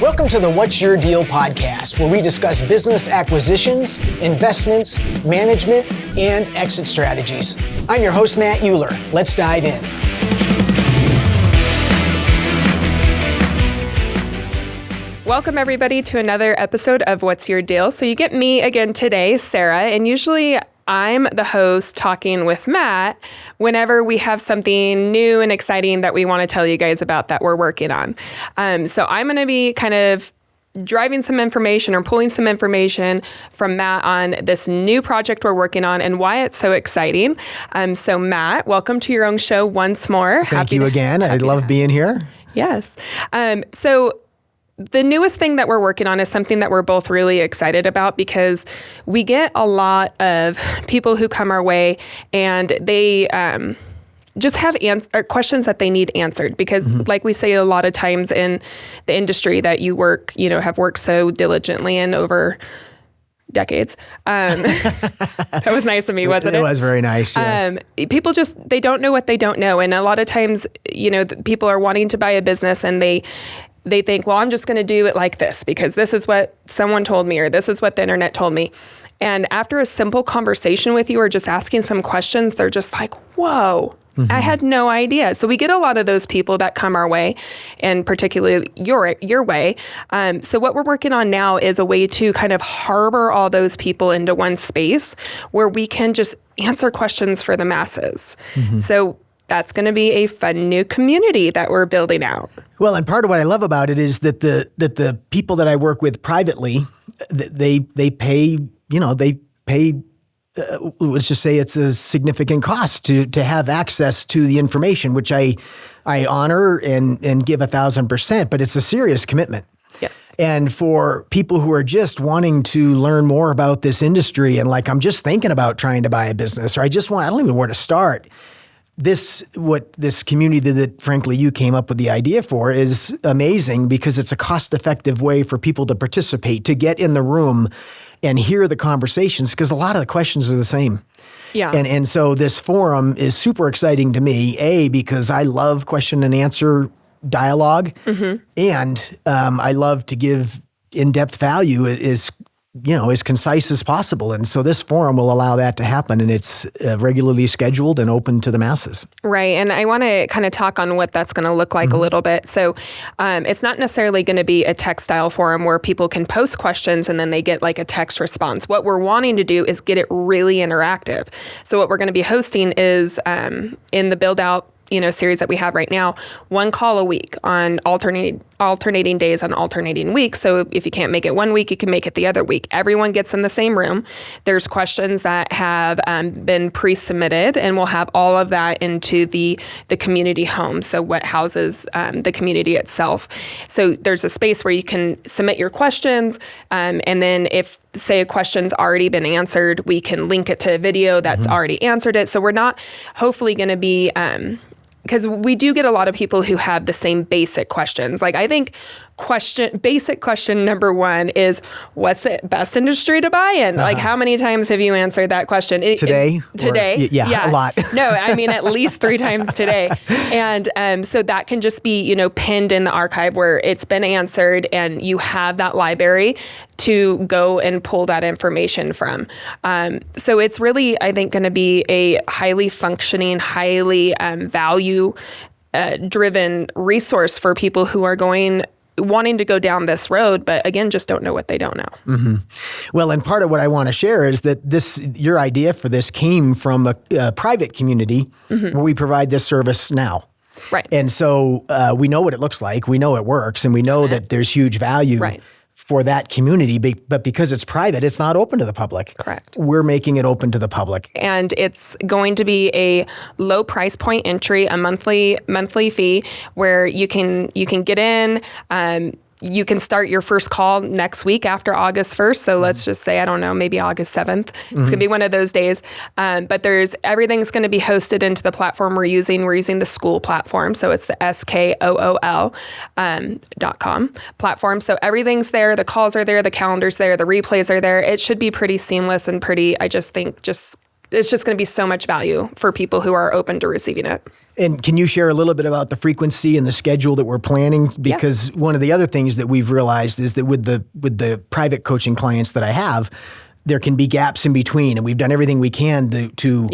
Welcome to the What's Your Deal podcast, where we discuss business acquisitions, investments, management, and exit strategies. I'm your host, Matt Uhler. Let's dive in. Welcome, everybody, to another episode of What's Your Deal? So you get me again today, Sarah, and usually I'm the host talking with Matt whenever we have something new and exciting that we want to tell you guys about that we're working on. So I'm going to be kind of driving some information or pulling some information from Matt on this new project we're working on and why it's so exciting. So Matt, welcome to your own show once more. Thank you again. I love being here. Yes. So the newest thing that we're working on is something that we're both really excited about because we get a lot of people who come our way and they just have questions that they need answered because like we say a lot of times in the industry that you work, have worked so diligently and over decades. That was nice of me, wasn't it? It was very nice, yes. People they don't know what they don't know. And a lot of times, people are wanting to buy a business and they think, well, I'm just going to do it like this because this is what someone told me or this is what the internet told me. And after a simple conversation with you or just asking some questions, they're just like, whoa, I had no idea. So we get a lot of those people that come our way, and particularly your way. So what we're working on now is a way to kind of harbor all those people into one space where we can just answer questions for the masses. So that's going to be a fun new community that we're building out. Well, and part of what I love about it is that the people that I work with privately, they pay, let's just say it's a significant cost to have access to the information, which I honor and give 1,000%, but it's a serious commitment. Yes. And for people who are just wanting to learn more about this industry and I'm just thinking about trying to buy a business, or I don't even know where to start. What this community that frankly you came up with the idea for is amazing because it's a cost-effective way for people to participate, to get in the room and hear the conversations because a lot of the questions are the same. Yeah. And so this forum is super exciting to me, because I love question and answer dialogue and I love to give in-depth value as concise as possible. And so this forum will allow that to happen, and it's regularly scheduled and open to the masses. Right. And I want to kind of talk on what that's going to look like a little bit. So it's not necessarily going to be a text-style forum where people can post questions and then they get like a text response. What we're wanting to do is get it really interactive. So what we're going to be hosting is in the build-out series that we have right now, one call a week on alternating days on alternating weeks. So if you can't make it one week, you can make it the other week. Everyone gets in the same room. There's questions that have been pre-submitted, and we'll have all of that into the community home. So what houses the community itself. So there's a space where you can submit your questions, and then if say a question's already been answered, we can link it to a video that's already answered it. So we're not hopefully going to be because we do get a lot of people who have the same basic questions. Like I think basic question number one is, what's the best industry to buy in? Like how many times have you answered that question? Today? Yeah, a lot. No, I mean at least 3 times today. And so that can just be, pinned in the archive where it's been answered and you have that library to go and pull that information from. So it's really, I think, going to be a highly functioning, highly value driven resource for people who are wanting to go down this road, but again, just don't know what they don't know. Well, and part of what I want to share is that your idea for this came from a private community where we provide this service now. Right. And so we know what it looks like, we know it works, and we know that there's huge value for that community, but because it's private, it's not open to the public. Correct. We're making it open to the public. And it's going to be a low price point entry, a monthly fee where you can get in. You can start your first call next week after August 1st. So let's just say, I don't know, maybe August 7th. It's going to be one of those days. But everything's going to be hosted into the platform we're using. We're using the school platform. So it's the SKOOL.com platform. So everything's there. The calls are there. The calendar's there. The replays are there. It should be pretty seamless and pretty, I just think, just it's just going to be so much value for people who are open to receiving it. And can you share a little bit about the frequency and the schedule that we're planning? Because one of the other things that we've realized is that with the private coaching clients that I have, there can be gaps in between, and we've done everything we can to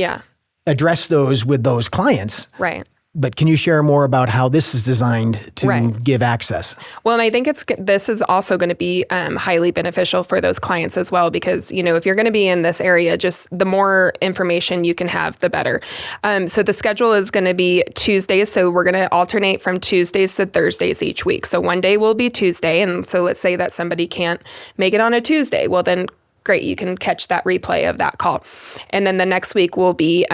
address those with those clients. Right. But can you share more about how this is designed to give access? Well, and I think this is also going to be highly beneficial for those clients as well, because, if you're going to be in this area, just the more information you can have, the better. So the schedule is going to be Tuesdays. So we're going to alternate from Tuesdays to Thursdays each week. So one day will be Tuesday. And so let's say that somebody can't make it on a Tuesday. Well, then great, you can catch that replay of that call. And then the next week will be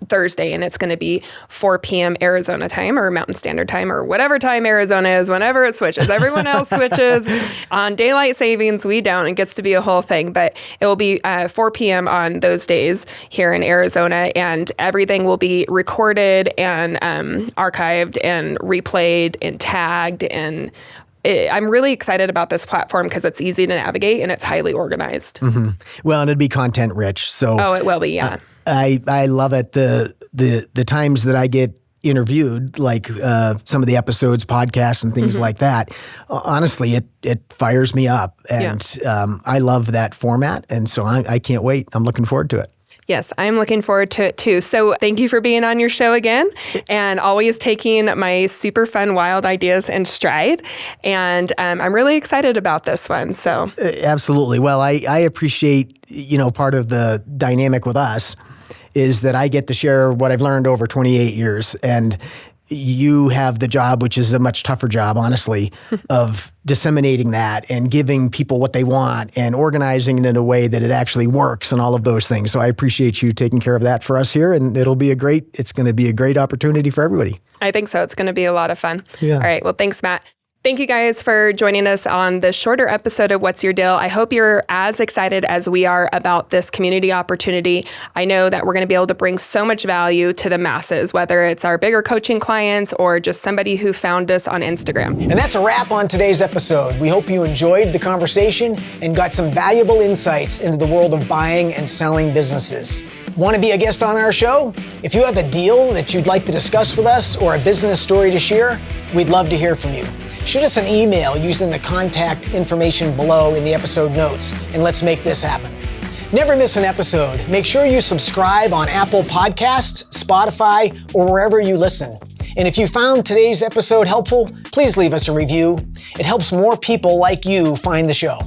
Thursday, and it's going to be 4 p.m. Arizona time or Mountain Standard Time or whatever time Arizona is, whenever it switches. Everyone else switches on daylight savings. We don't. It gets to be a whole thing, but it will be 4 p.m. on those days here in Arizona, and everything will be recorded and archived and replayed and tagged, and I'm really excited about this platform because it's easy to navigate and it's highly organized. Mm-hmm. Well, and it'd be content rich. So it will be, yeah. I love it. The times that I get interviewed, like some of the episodes, podcasts, and things like that. Honestly, it fires me up, and I love that format, and so I can't wait. I'm looking forward to it. Yes, I'm looking forward to it too. So thank you for being on your show again, and always taking my super fun, wild ideas in stride. And I'm really excited about this one. So absolutely. Well, I appreciate, part of the dynamic with us is that I get to share what I've learned over 28 years. And you have the job, which is a much tougher job, honestly, of disseminating that and giving people what they want and organizing it in a way that it actually works and all of those things. So I appreciate you taking care of that for us here, and it's going to be a great opportunity for everybody. I think so. It's going to be a lot of fun. Yeah. All right. Well, thanks, Matt. Thank you guys for joining us on this shorter episode of What's Your Deal. I hope you're as excited as we are about this community opportunity. I know that we're going to be able to bring so much value to the masses, whether it's our bigger coaching clients or just somebody who found us on Instagram. And that's a wrap on today's episode. We hope you enjoyed the conversation and got some valuable insights into the world of buying and selling businesses. Want to be a guest on our show? If you have a deal that you'd like to discuss with us or a business story to share, we'd love to hear from you. Shoot us an email using the contact information below in the episode notes, and let's make this happen. Never miss an episode. Make sure you subscribe on Apple Podcasts, Spotify, or wherever you listen. And if you found today's episode helpful, please leave us a review. It helps more people like you find the show.